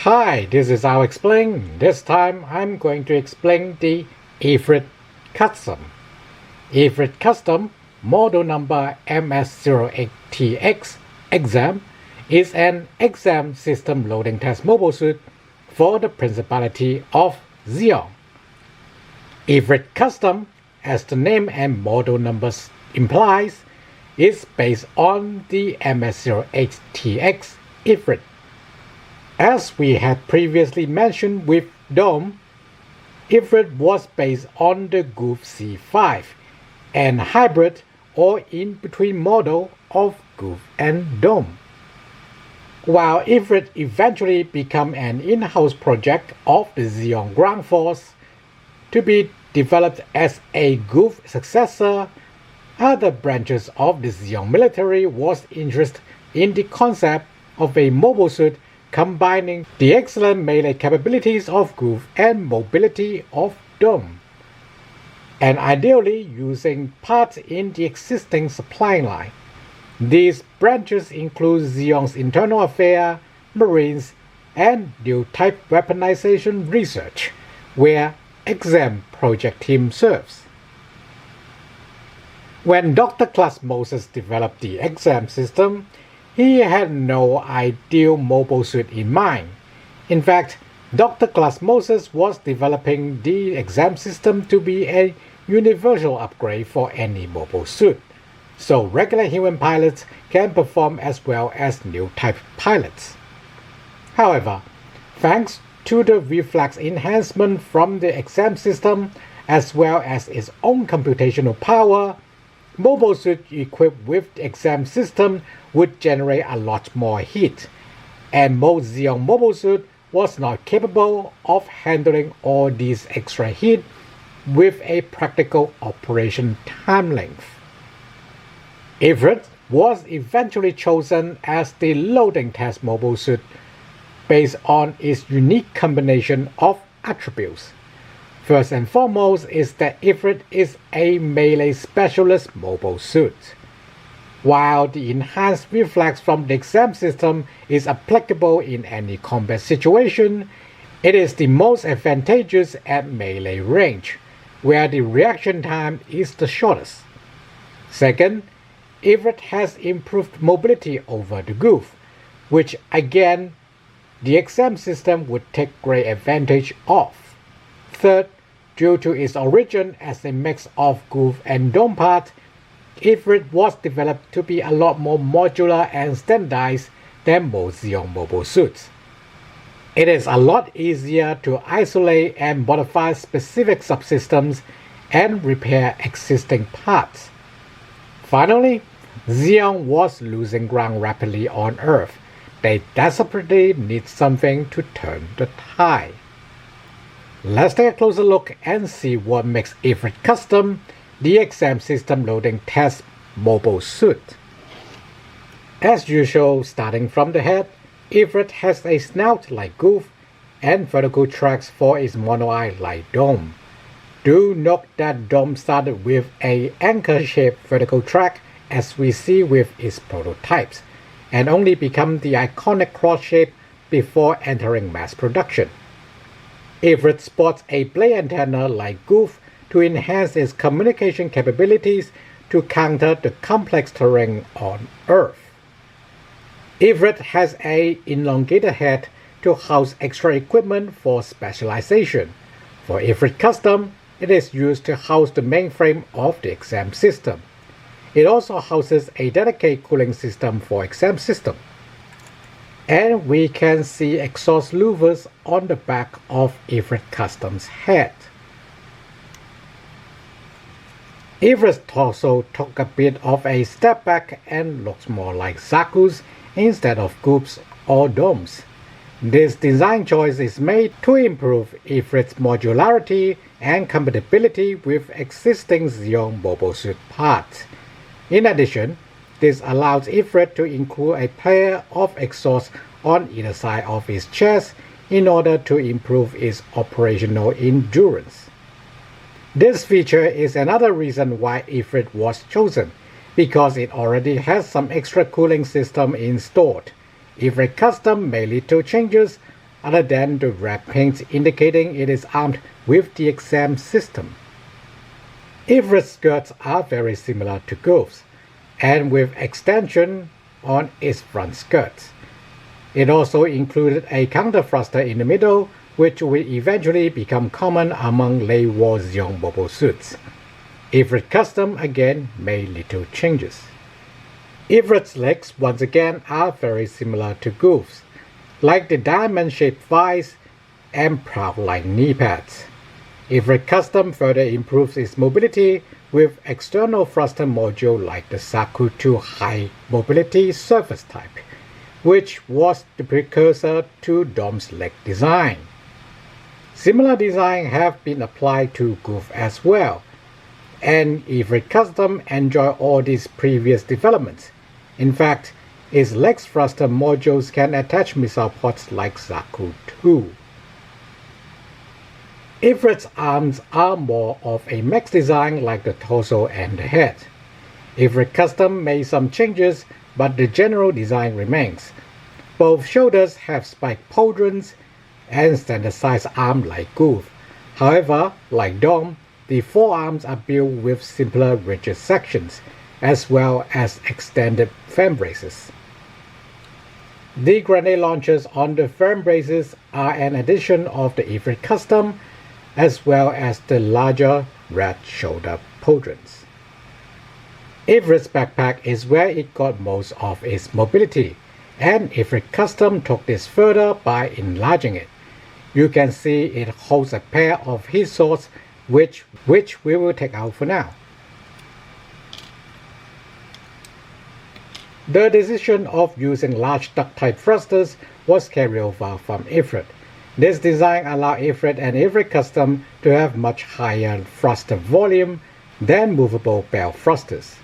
Hi, this is I'll Explain. This time I'm going to explain the Efreet Custom. Efreet Custom, model number MS-08TX exam, is an exam system loading test mobile suit for the Principality of Xeon. Efreet Custom, as the name and model numbers implies, is based on the MS-08TX Efreet. As we had previously mentioned with DOM, Efreet was based on the Goof C5 and hybrid or in-between model of Goof and DOM. While Efreet eventually became an in-house project of the Xeon ground force to be developed as a Goof successor, other branches of the Xeon military was interested in the concept of a mobile suit combining the excellent melee capabilities of Goof and mobility of DOM, and ideally using parts in the existing supply line. These branches include Xeon's internal affairs, Marines, and new type weaponization research, where exam project team serves. When Dr. Klaus Moses developed the exam system, he had no ideal mobile suit in mind. In fact, Dr. Klaus Moses was developing the exam system to be a universal upgrade for any mobile suit, so regular human pilots can perform as well as new type pilots. However, thanks to the reflex enhancement from the exam system as well as its own computational power, mobile suit equipped with the exam system would generate a lot more heat, and most Xeon mobile suit was not capable of handling all this extra heat with a practical operation time length. Efreet was eventually chosen as the loading test mobile suit based on its unique combination of attributes. First and foremost is that Efreet is a melee specialist mobile suit. While the enhanced reflex from the exam system is applicable in any combat situation, it is the most advantageous at melee range, where the reaction time is the shortest. Second, Efreet has improved mobility over the Goof, which again, the exam system would take great advantage of. Third, due to its origin as a mix of Goof and DOM parts, Efreet was developed to be a lot more modular and standardized than most Xeon mobile suits. It is a lot easier to isolate and modify specific subsystems and repair existing parts. Finally, Xeon was losing ground rapidly on Earth. They desperately need something to turn the tide. Let's take a closer look and see what makes Efreet Custom the exam system loading test mobile suit. As usual, starting from the head, Efreet has a snout like Goof and vertical tracks for its mono-eye like DOM. Do note that DOM started with an anchor-shaped vertical track as we see with its prototypes, and only become the iconic cross shape before entering mass production. Efreet sports a blade antenna like Goof to enhance its communication capabilities to counter the complex terrain on Earth. Efreet has an elongated head to house extra equipment for specialization. For Efreet Custom, it is used to house the mainframe of the exam system. It also houses a dedicated cooling system for exam system. And we can see exhaust louvers on the back of Efreet Custom's head. Efreet's torso took a bit of a step back and looks more like Zaku's instead of Goof's or DOM's. This design choice is made to improve Efreet's modularity and compatibility with existing Xeon mobile suit parts. In addition, this allows Efreet to include a pair of exhausts on either side of its chest in order to improve its operational endurance. This feature is another reason why Efreet was chosen, because it already has some extra cooling system installed. Efreet Custom may lead to changes other than the red paint indicating it is armed with the exam system. Efreet's skirts are very similar to Goof's, and with extension on its front skirts. It also included a counter thruster in the middle, which will eventually become common among late war Xeon mobile suits. Efreet Custom again made little changes. Efreet's legs once again are very similar to Goof's, like the diamond-shaped thighs and proud-like knee pads. Efreet Custom further improves its mobility with external thruster module like the Saga 2 high mobility surface type, which was the precursor to Dom's leg design. Similar design have been applied to Goof as well, and Efreet Custom enjoy all these previous developments. In fact, its leg thruster modules can attach missile pods like Saga 2. Efreet's arms are more of a mech design like the torso and the head. Efreet Custom made some changes, but the general design remains. Both shoulders have spiked pauldrons and standard-sized arms like Goof. However, like Dom, the forearms are built with simpler rigid sections, as well as extended fan braces. The grenade launchers on the fan braces are an addition of the Efreet Custom, as well as the larger red shoulder pauldrons. Efreet's backpack is where it got most of its mobility, and Efreet Custom took this further by enlarging it. You can see it holds a pair of heat swords, which we will take out for now. The decision of using large duct-type thrusters was carried over from Efreet. This design allowed Efreet and Efreet Custom to have much higher thruster volume than movable belt thrusters,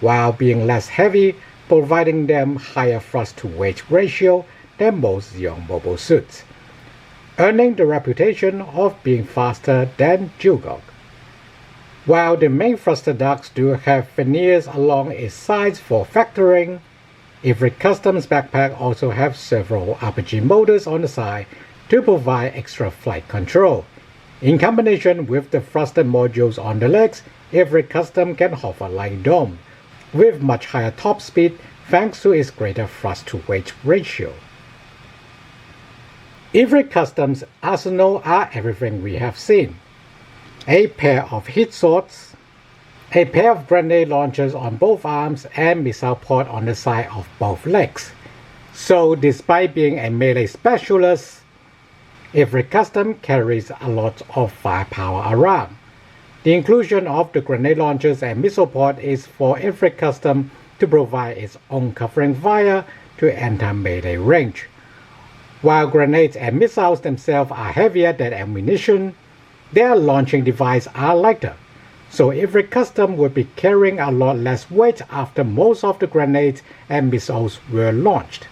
while being less heavy, providing them higher thrust-to-weight ratio than most Xeon mobile suits, earning the reputation of being faster than Jugog. While the main thruster ducts do have veneers along its sides for factoring, Efreet Custom's backpack also have several RPG motors on the side to provide extra flight control. In combination with the thruster modules on the legs, Efreet Custom can hover like Dome, with much higher top speed thanks to its greater thrust-to-weight ratio. Efreet Custom's arsenal are everything we have seen. A pair of heat swords, a pair of grenade launchers on both arms, and missile pod on the side of both legs. So despite being a melee specialist, Efreet Custom carries a lot of firepower around. The inclusion of the grenade launchers and missile pod is for Efreet Custom to provide its own covering fire to enter melee range. While grenades and missiles themselves are heavier than ammunition, their launching devices are lighter, so Efreet Custom will be carrying a lot less weight after most of the grenades and missiles were launched.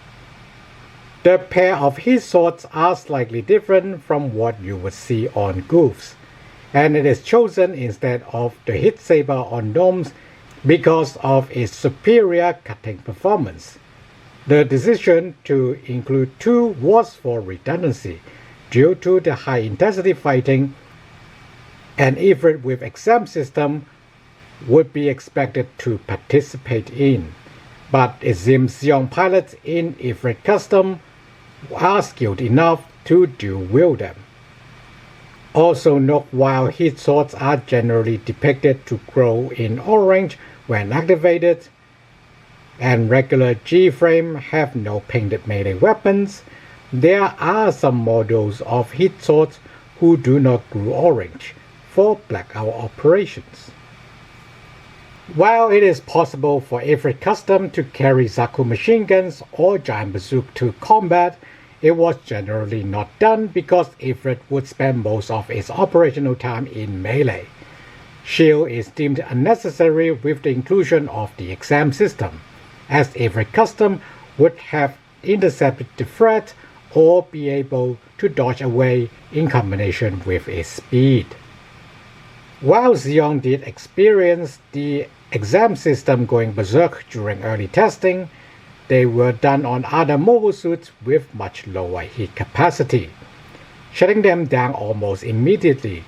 The pair of heat swords are slightly different from what you would see on Goofs, and it is chosen instead of the Heat Saber on Domes because of its superior cutting performance. The decision to include two was for redundancy, due to the high-intensity fighting, and Efreet with exam system would be expected to participate in, but it seems Xeon pilots in Efreet Custom are skilled enough to dual-wield them. Also note, while heat swords are generally depicted to glow in orange when activated, and regular G-frame have no painted melee weapons, there are some models of heat swords who do not glow orange for blackout operations. While it is possible for Efreet Custom to carry Zaku machine guns or giant bazooka to combat, it was generally not done because Efreet would spend most of its operational time in melee. Shield is deemed unnecessary with the inclusion of the exam system, as Efreet Custom would have intercepted the threat or be able to dodge away in combination with its speed. While Xeon did experience the exam system going berserk during early testing, they were done on other mobile suits with much lower heat capacity, shutting them down almost immediately.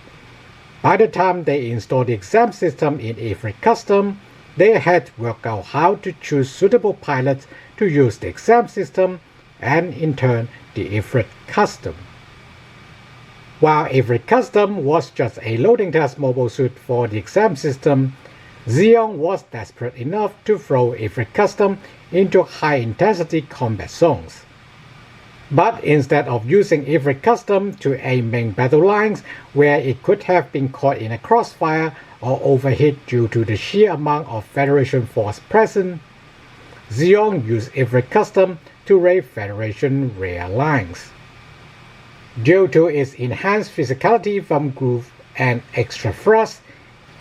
By the time they installed the exam system in Efreet Custom, they had worked out how to choose suitable pilots to use the exam system and in turn the Efreet Custom. While Efreet Custom was just a loading test mobile suit for the exam system, Xeon was desperate enough to throw Efreet Custom into high-intensity combat zones. But instead of using Efreet Custom to aim main battle lines where it could have been caught in a crossfire or overheat due to the sheer amount of Federation force present, Xeon used Efreet Custom to raid Federation rear lines. Due to its enhanced physicality from groove and extra thrust,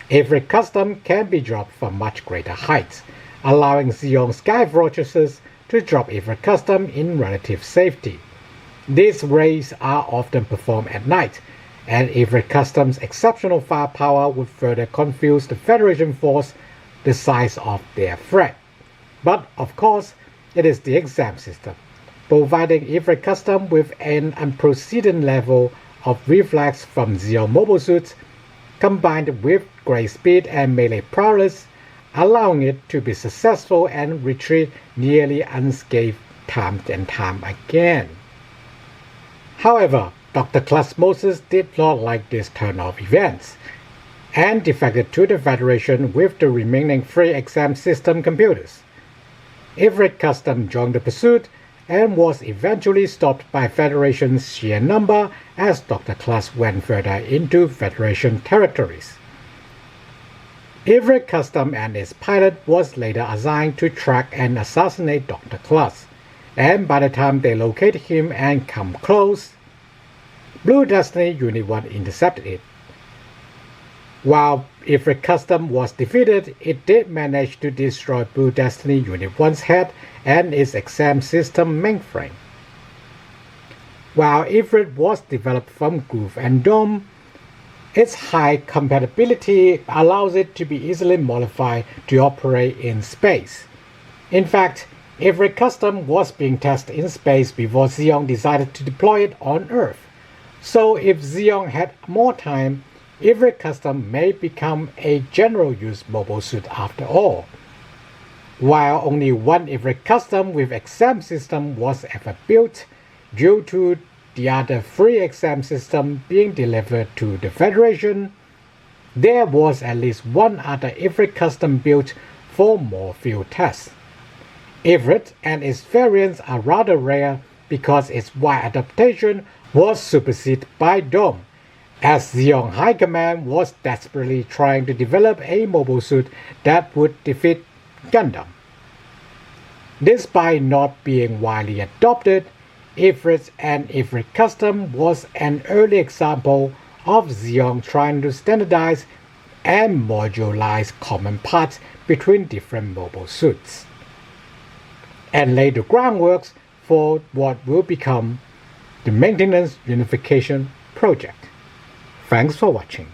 Efreet Custom can be dropped from much greater heights, allowing Xeon Sky Fortresses to drop Efreet Custom in relative safety. These raids are often performed at night, and Efreet Custom's exceptional firepower would further confuse the Federation force the size of their threat. But of course, it is the exam system, providing Efreet Custom with an unprecedented level of reflex from Xeon mobile suits, combined with great speed and melee prowess, allowing it to be successful and retreat nearly unscathed time and time again. However, Dr. Moses did not like this turn of events, and defected to the Federation with the remaining 3 exam system computers. Efreet Custom joined the pursuit and was eventually stopped by Federation's sheer number as Dr. went further into Federation territories. Efreet Custom and its pilot was later assigned to track and assassinate Dr. and by the time they located him and come close, Blue Destiny Unit 1 intercepted it. While Efreet Custom was defeated, it did manage to destroy Blue Destiny Unit 1's head and its exam system mainframe. While Efreet was developed from Groove and Dome, its high compatibility allows it to be easily modified to operate in space. In fact, Efreet Custom was being tested in space before Xeon decided to deploy it on Earth. So if Xeon had more time, Efreet Custom may become a general use mobile suit after all. While only one Efreet Custom with exam system was ever built, due to the other 3 exam systems being delivered to the Federation, there was at least one other Efreet Custom built for more field tests. Efreet and its variants are rather rare because its wide adaptation was superseded by Dome, as Xeon High Command was desperately trying to develop a mobile suit that would defeat Gundam. Despite not being widely adopted, Efreet and Efreet Custom was an early example of Xeon trying to standardize and modularize common parts between different mobile suits, and lay the groundwork for what will become the Maintenance Unification Project. Thanks for watching.